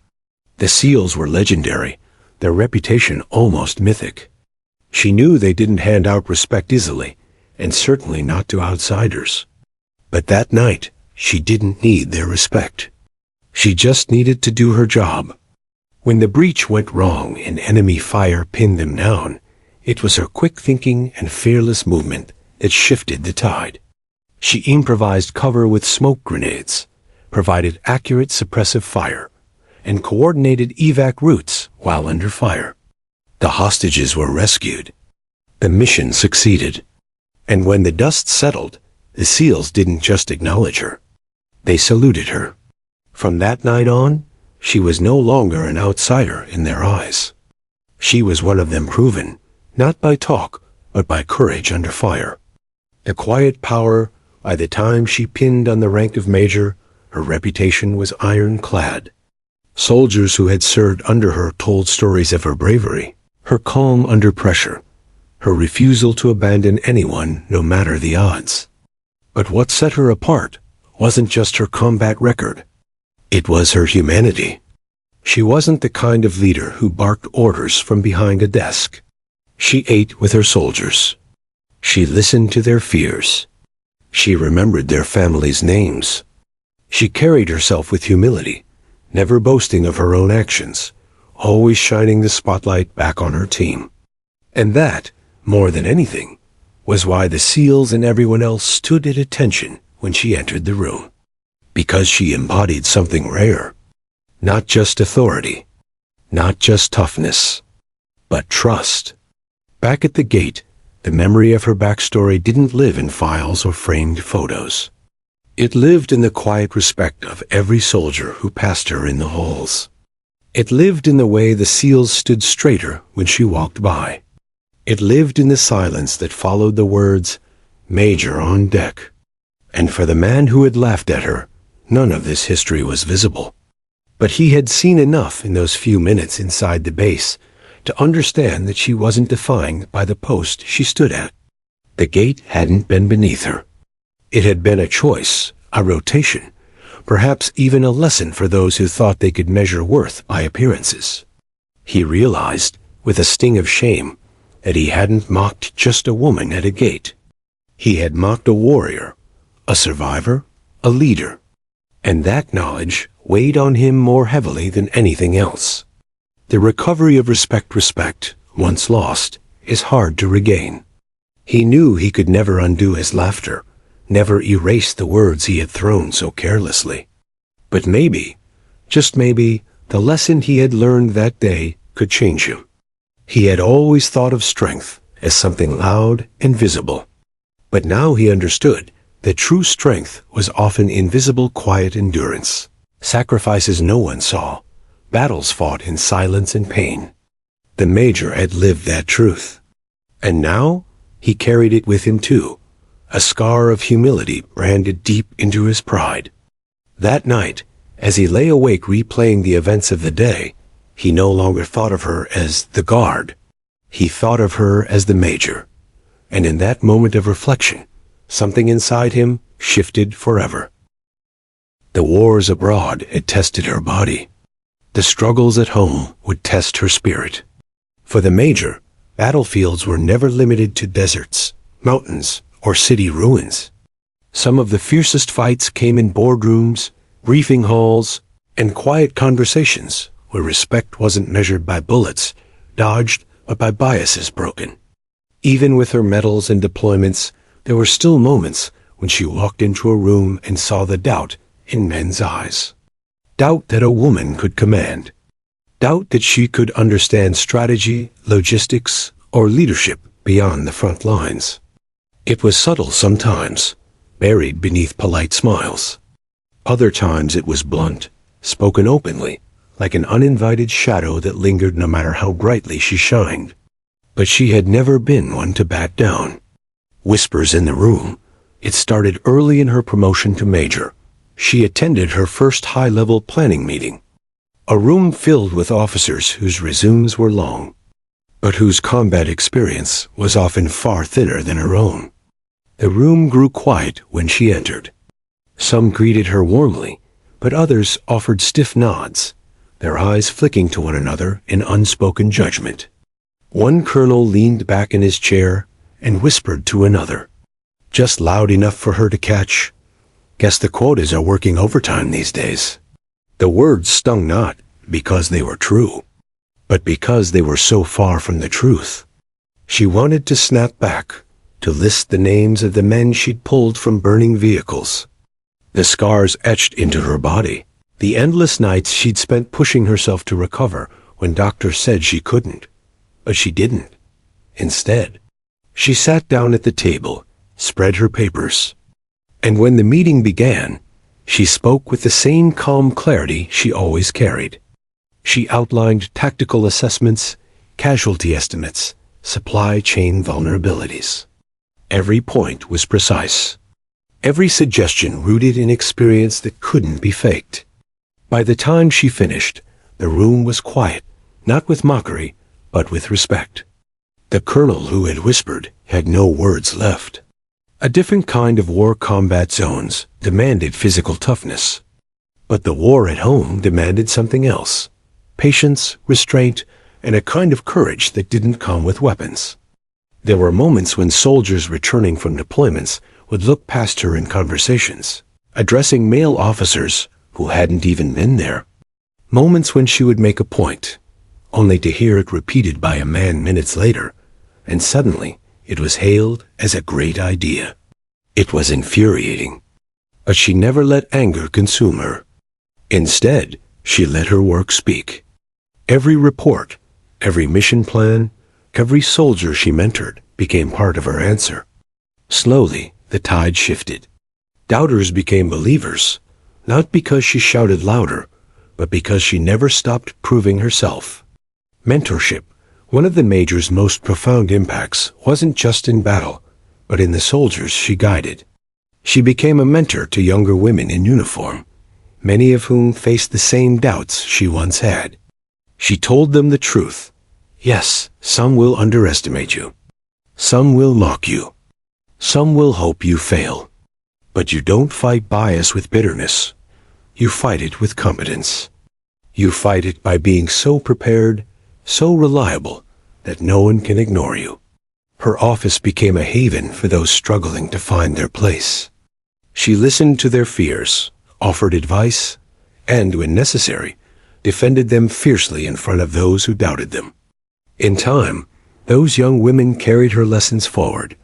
Speaker 1: The SEALs were legendary, their reputation almost mythic. She knew they didn't hand out respect easily, and certainly not to outsiders. But that night, she didn't need their respect. She just needed to do her job. When the breach went wrong and enemy fire pinned them down, it was her quick thinking and fearless movement that shifted the tide. She improvised cover with smoke grenades, provided accurate suppressive fire, and coordinated evac routes while under fire. The hostages were rescued. The mission succeeded. And when the dust settled, the SEALs didn't just acknowledge her. They saluted her. From that night on, she was no longer an outsider in their eyes. She was one of them, proven, not by talk, but by courage under fire. The quiet power, by the time she pinned on the rank of major, her reputation was ironclad. Soldiers who had served under her told stories of her bravery, her calm under pressure, her refusal to abandon anyone no matter the odds. But what set her apart wasn't just her combat record. It was her humanity. She wasn't the kind of leader who barked orders from behind a desk. She ate with her soldiers. She listened to their fears. She remembered their families' names. She carried herself with humility, never boasting of her own actions, always shining the spotlight back on her team. And that, more than anything, was why the SEALs and everyone else stood at attention when she entered the room. Because she embodied something rare. Not just authority, not just toughness, but trust. Back at the gate, the memory of her backstory didn't live in files or framed photos. It lived in the quiet respect of every soldier who passed her in the halls. It lived in the way the SEALs stood straighter when she walked by. It lived in the silence that followed the words, "Major on deck." And for the man who had laughed at her, none of this history was visible. But he had seen enough in those few minutes inside the base to understand that she wasn't defined by the post she stood at. The gate hadn't been beneath her. It had been a choice, a rotation, perhaps even a lesson for those who thought they could measure worth by appearances. He realized, with a sting of shame, that he hadn't mocked just a woman at a gate. He had mocked a warrior, a survivor, a leader. And that knowledge weighed on him more heavily than anything else. The recovery of respect, once lost, is hard to regain. He knew he could never undo his laughter, never erase the words he had thrown so carelessly. But maybe, just maybe, the lesson he had learned that day could change him. He had always thought of strength as something loud and visible. But now he understood that true strength was often invisible, quiet endurance. Sacrifices no one saw, battles fought in silence and pain. The Major had lived that truth. And now he carried it with him too, a scar of humility branded deep into his pride. That night, as he lay awake replaying the events of the day, he no longer thought of her as the guard. He thought of her as the Major. And in that moment of reflection, something inside him shifted forever. The wars abroad had tested her body. The struggles at home would test her spirit. For the Major, battlefields were never limited to deserts, mountains, or city ruins. Some of the fiercest fights came in boardrooms, briefing halls, and quiet conversations where respect wasn't measured by bullets dodged, but by biases broken. Even with her medals and deployments, there were still moments when she walked into a room and saw the doubt in men's eyes. Doubt that a woman could command. Doubt that she could understand strategy, logistics, or leadership beyond the front lines. It was subtle sometimes, buried beneath polite smiles. Other times it was blunt, spoken openly, like an uninvited shadow that lingered no matter how brightly she shined. But she had never been one to back down. Whispers in the room. It started early in her promotion to Major. She attended her first high-level planning meeting. A room filled with officers whose resumes were long, but whose combat experience was often far thinner than her own. The room grew quiet when she entered. Some greeted her warmly, but others offered stiff nods, their eyes flicking to one another in unspoken judgment. One colonel leaned back in his chair and whispered to another, just loud enough for her to catch, "Guess the quotas are working overtime these days." The words stung not because they were true, but because they were so far from the truth. She wanted to snap back, to list the names of the men she'd pulled from burning vehicles. The scars etched into her body, the endless nights she'd spent pushing herself to recover when doctors said she couldn't. But she didn't. Instead, she sat down at the table, spread her papers. And when the meeting began, she spoke with the same calm clarity she always carried. She outlined tactical assessments, casualty estimates, supply chain vulnerabilities. Every point was precise. Every suggestion rooted in experience that couldn't be faked. By the time she finished, the room was quiet, not with mockery, but with respect. The colonel who had whispered had no words left. A different kind of war combat zones demanded physical toughness. But the war at home demanded something else: patience, restraint, and a kind of courage that didn't come with weapons. There were moments when soldiers returning from deployments would look past her in conversations, addressing male officers who hadn't even been there. Moments when she would make a point, only to hear it repeated by a man minutes later, and suddenly it was hailed as a great idea. It was infuriating, but she never let anger consume her. Instead, she let her work speak. Every report, every mission plan, every soldier she mentored became part of her answer. Slowly, the tide shifted. Doubters became believers, not because she shouted louder, but because she never stopped proving herself. Mentorship, one of the Major's most profound impacts, wasn't just in battle, but in the soldiers she guided. She became a mentor to younger women in uniform, many of whom faced the same doubts she once had. She told them the truth. Yes, some will underestimate you. Some will mock you. Some will hope you fail. But you don't fight bias with bitterness. You fight it with competence. You fight it by being so prepared, so reliable, that no one can ignore you. Her office became a haven for those struggling to find their place. She listened to their fears, offered advice, and, when necessary, defended them fiercely in front of those who doubted them. In time, those young women carried her lessons forward,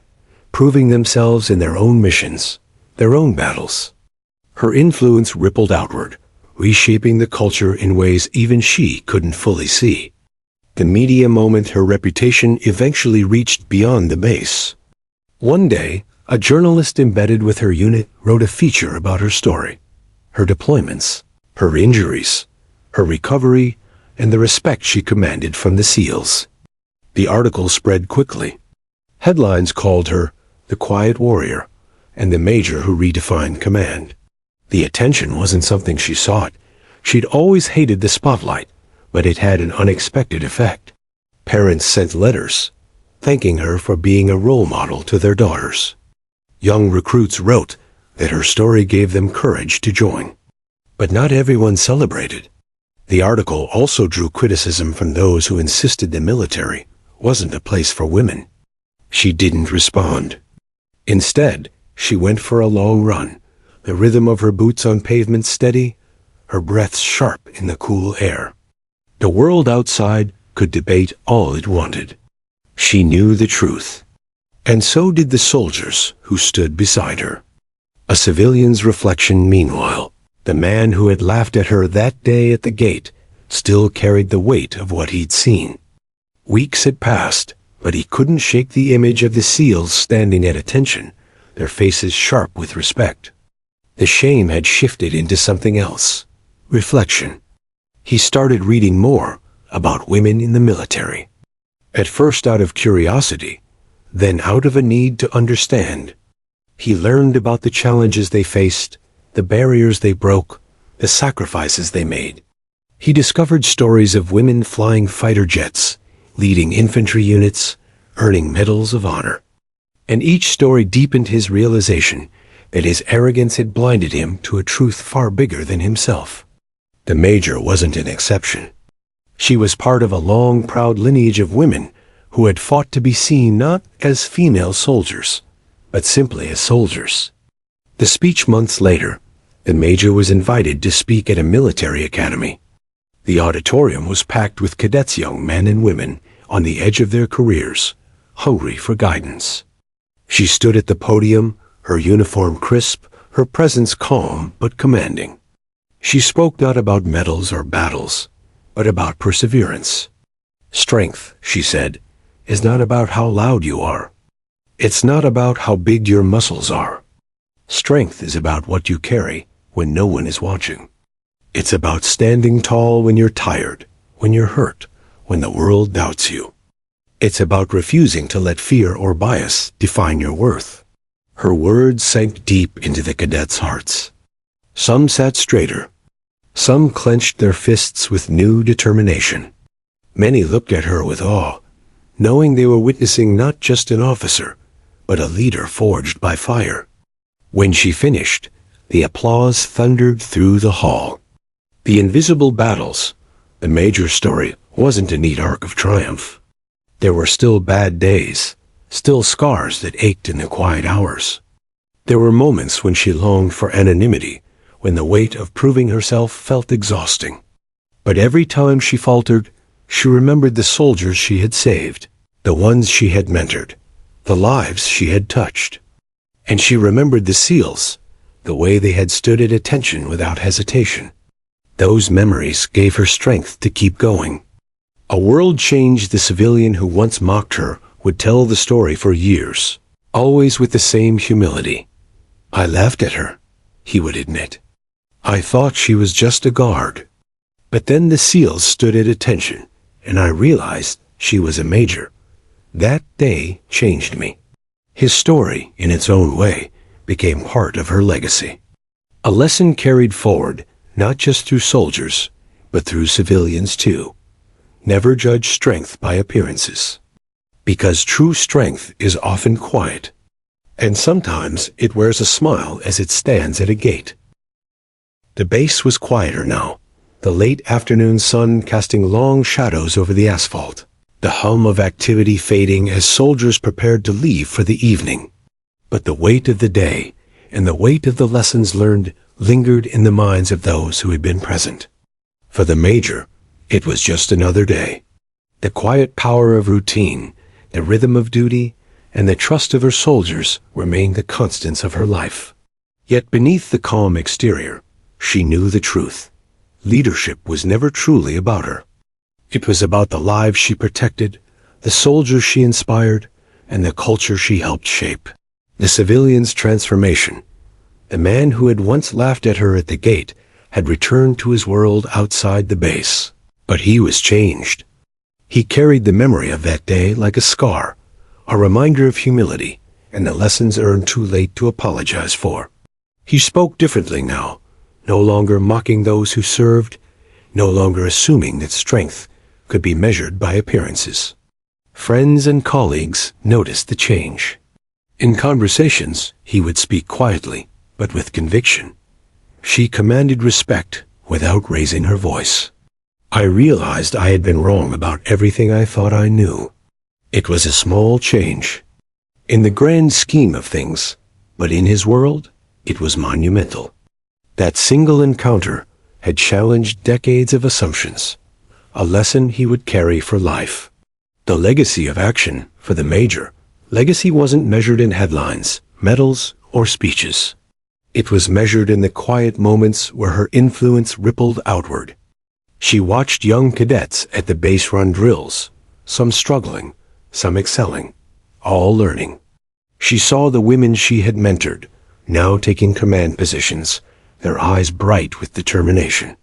Speaker 1: proving themselves in their own missions, their own battles. Her influence rippled outward, reshaping the culture in ways even she couldn't fully see. The media moment, her reputation eventually reached beyond the base. One day, a journalist embedded with her unit wrote a feature about her story, her deployments, her injuries, her recovery, and the respect she commanded from the SEALs. The article spread quickly. Headlines called her the quiet warrior and the major who redefined command. The attention wasn't something she sought. She'd always hated the spotlight, but it had an unexpected effect. Parents sent letters, thanking her for being a role model to their daughters. Young recruits wrote that her story gave them courage to join. But not everyone celebrated. The article also drew criticism from those who insisted the military wasn't a place for women. She didn't respond. Instead, she went for a long run, the rhythm of her boots on pavement steady, her breath sharp in the cool air. The world outside could debate all it wanted. She knew the truth. And so did the soldiers who stood beside her. A civilian's reflection, meanwhile. The man who had laughed at her that day at the gate still carried the weight of what he'd seen. Weeks had passed, but he couldn't shake the image of the SEALs standing at attention, their faces sharp with respect. The shame had shifted into something else, reflection. He started reading more about women in the military. At first out of curiosity, then out of a need to understand. He learned about the challenges they faced, the barriers they broke, the sacrifices they made. He discovered stories of women flying fighter jets, leading infantry units, earning medals of honor. And each story deepened his realization that his arrogance had blinded him to a truth far bigger than himself. The major wasn't an exception. She was part of a long, proud lineage of women who had fought to be seen not as female soldiers, but simply as soldiers. The speech months later, the major was invited to speak at a military academy. The auditorium was packed with cadets, young men and women, on the edge of their careers, hungry for guidance. She stood at the podium, her uniform crisp, her presence calm but commanding. She spoke not about medals or battles, but about perseverance. Strength, she said, is not about how loud you are. It's not about how big your muscles are. Strength is about what you carry when no one is watching. It's about standing tall when you're tired, when you're hurt, when the world doubts you. It's about refusing to let fear or bias define your worth. Her words sank deep into the cadets' hearts. Some sat straighter. Some clenched their fists with new determination. Many looked at her with awe, knowing they were witnessing not just an officer, but a leader forged by fire. When she finished, the applause thundered through the hall. The invisible battles, the major story, wasn't a neat arc of triumph. There were still bad days, still scars that ached in the quiet hours. There were moments when she longed for anonymity, when the weight of proving herself felt exhausting. But every time she faltered, she remembered the soldiers she had saved, the ones she had mentored, the lives she had touched. And she remembered the SEALs, the way they had stood at attention without hesitation. Those memories gave her strength to keep going. A world changed the civilian who once mocked her would tell the story for years, always with the same humility. "I laughed at her," he would admit. "I thought she was just a guard. But then the SEALs stood at attention, and I realized she was a major. That day changed me." His story, in its own way, became part of her legacy. A lesson carried forward, not just through soldiers, but through civilians too. Never judge strength by appearances. Because true strength is often quiet, and sometimes it wears a smile as it stands at a gate. The base was quieter now, the late afternoon sun casting long shadows over the asphalt, the hum of activity fading as soldiers prepared to leave for the evening. But the weight of the day and the weight of the lessons learned lingered in the minds of those who had been present. For the major, it was just another day. The quiet power of routine, the rhythm of duty, and the trust of her soldiers remained the constants of her life. Yet beneath the calm exterior, she knew the truth. Leadership was never truly about her. It was about the lives she protected, the soldiers she inspired, and the culture she helped shape. The civilian's transformation. The man who had once laughed at her at the gate had returned to his world outside the base. But he was changed. He carried the memory of that day like a scar, a reminder of humility, and the lessons earned too late to apologize for. He spoke differently now, no longer mocking those who served, no longer assuming that strength could be measured by appearances. Friends and colleagues noticed the change. In conversations, he would speak quietly, but with conviction. She commanded respect without raising her voice. I realized I had been wrong about everything I thought I knew. It was a small change, in the grand scheme of things, but in his world, it was monumental. That single encounter had challenged decades of assumptions, a lesson he would carry for life. The legacy of action for the major. Legacy wasn't measured in headlines, medals, or speeches. It was measured in the quiet moments where her influence rippled outward. She watched young cadets at the base-run drills, some struggling, some excelling, all learning. She saw the women she had mentored, now taking command positions, their eyes bright with determination.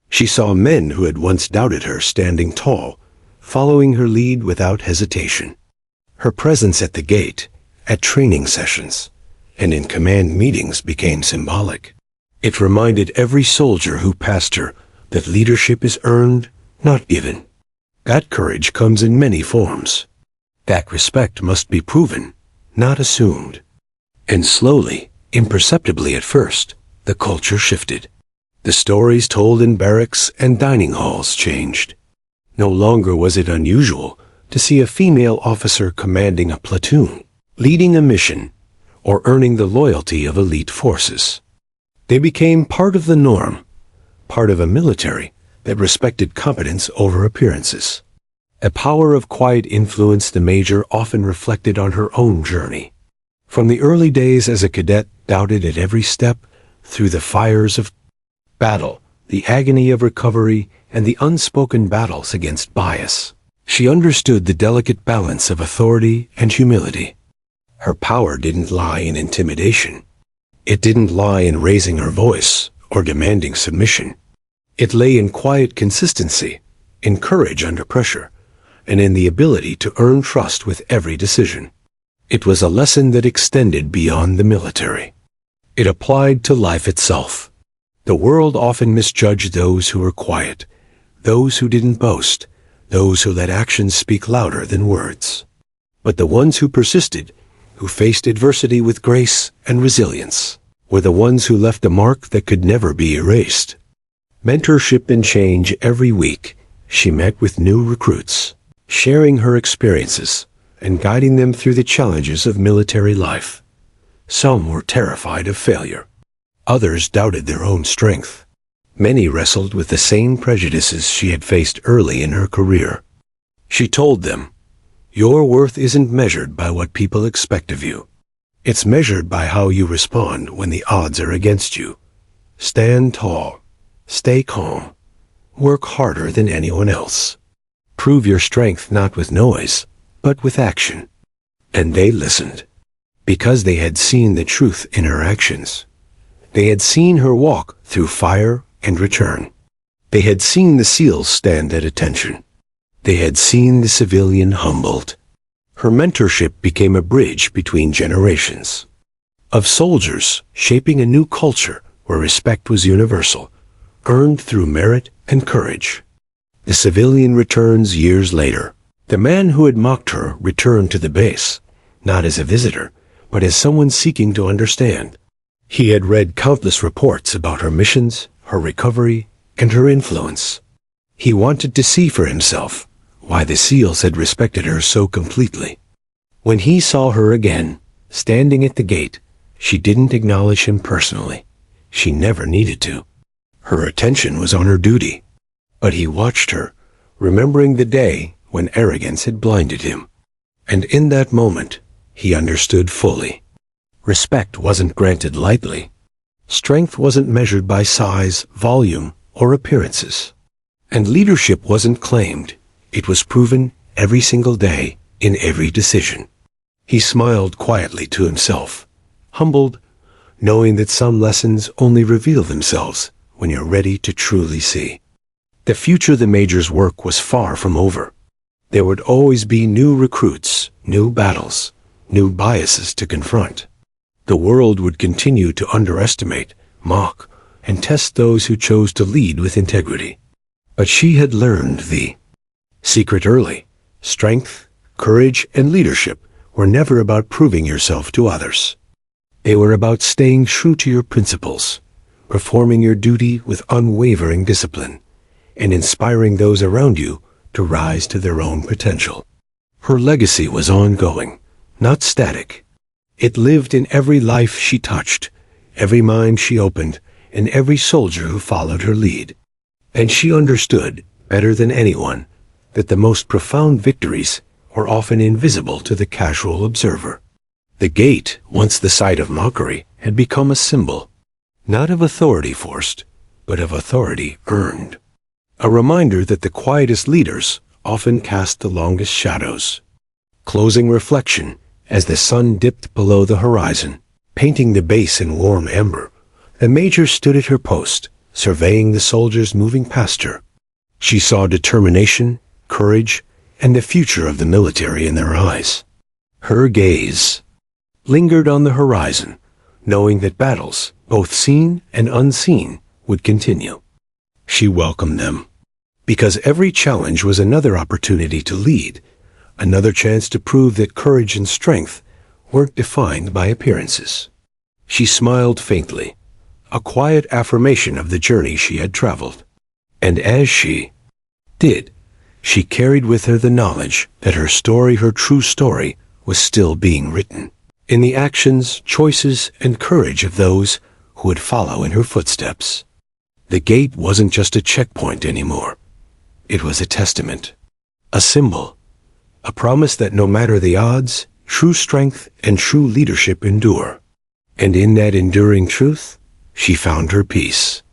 Speaker 1: She saw men who had once doubted her standing tall, following her lead without hesitation. Her presence at the gate, at training sessions, and in command meetings became symbolic. It reminded every soldier who passed her that leadership is earned, not given. That courage comes in many forms. That respect must be proven, not assumed. And slowly, imperceptibly at first, the culture shifted. The stories told in barracks and dining halls changed. No longer was it unusual to see a female officer commanding a platoon, leading a mission, or earning the loyalty of elite forces. They became part of the norm, part of a military that respected competence over appearances. A power of quiet influence the major often reflected on her own journey. From the early days as a cadet doubted at every step, through the fires of battle, the agony of recovery, and the unspoken battles against bias, she understood the delicate balance of authority and humility. Her power didn't lie in intimidation. It didn't lie in raising her voice or demanding submission. It lay in quiet consistency, in courage under pressure, and in the ability to earn trust with every decision. It was a lesson that extended beyond the military. It applied to life itself. The world often misjudged those who were quiet, those who didn't boast, those who let actions speak louder than words. But the ones who persisted, who faced adversity with grace and resilience, were the ones who left a mark that could never be erased. Mentorship and change every week. She met with new recruits, sharing her experiences and guiding them through the challenges of military life. Some were terrified of failure. Others doubted their own strength. Many wrestled with the same prejudices she had faced early in her career. She told them, "Your worth isn't measured by what people expect of you. It's measured by how you respond when the odds are against you. Stand tall, stay calm, work harder than anyone else. Prove your strength not with noise, but with action." And they listened, because they had seen the truth in her actions. They had seen her walk through fire and return. They had seen the SEALs stand at attention. They had seen the civilian humbled. Her mentorship became a bridge between generations of soldiers, shaping a new culture where respect was universal, earned through merit and courage. The civilian returns years later. The man who had mocked her returned to the base, not as a visitor, but as someone seeking to understand. He had read countless reports about her missions, her recovery, and her influence. He wanted to see for himself why the SEALs had respected her so completely. When he saw her again, standing at the gate, she didn't acknowledge him personally. She never needed to. Her attention was on her duty. But he watched her, remembering the day when arrogance had blinded him. And in that moment, he understood fully. Respect wasn't granted lightly. Strength wasn't measured by size, volume, or appearances. And leadership wasn't claimed. It was proven every single day, in every decision. He smiled quietly to himself, humbled, knowing that some lessons only reveal themselves when you're ready to truly see. The future of the Major's work was far from over. There would always be new recruits, new battles, new biases to confront. The world would continue to underestimate, mock, and test those who chose to lead with integrity. But she had learned the secret early. Strength, courage, and leadership were never about proving yourself to others. They were about staying true to your principles, performing your duty with unwavering discipline, and inspiring those around you to rise to their own potential. Her legacy was ongoing, not static. It lived in every life she touched, every mind she opened, and every soldier who followed her lead. And she understood, better than anyone, that the most profound victories were often invisible to the casual observer. The gate, once the site of mockery, had become a symbol, not of authority forced, but of authority earned. A reminder that the quietest leaders often cast the longest shadows. Closing reflection, as the sun dipped below the horizon, painting the base in warm amber, the Major stood at her post, surveying the soldiers moving past her. She saw determination, courage, and the future of the military in their eyes. Her gaze lingered on the horizon, knowing that battles, both seen and unseen, would continue. She welcomed them, because every challenge was another opportunity to lead, another chance to prove that courage and strength weren't defined by appearances. She smiled faintly, a quiet affirmation of the journey she had traveled. And as she did, she carried with her the knowledge that her story, her true story, was still being written, in the actions, choices, and courage of those who would follow in her footsteps. The gate wasn't just a checkpoint anymore. It was a testament, a symbol, a promise that no matter the odds, true strength and true leadership endure. And in that enduring truth, she found her peace.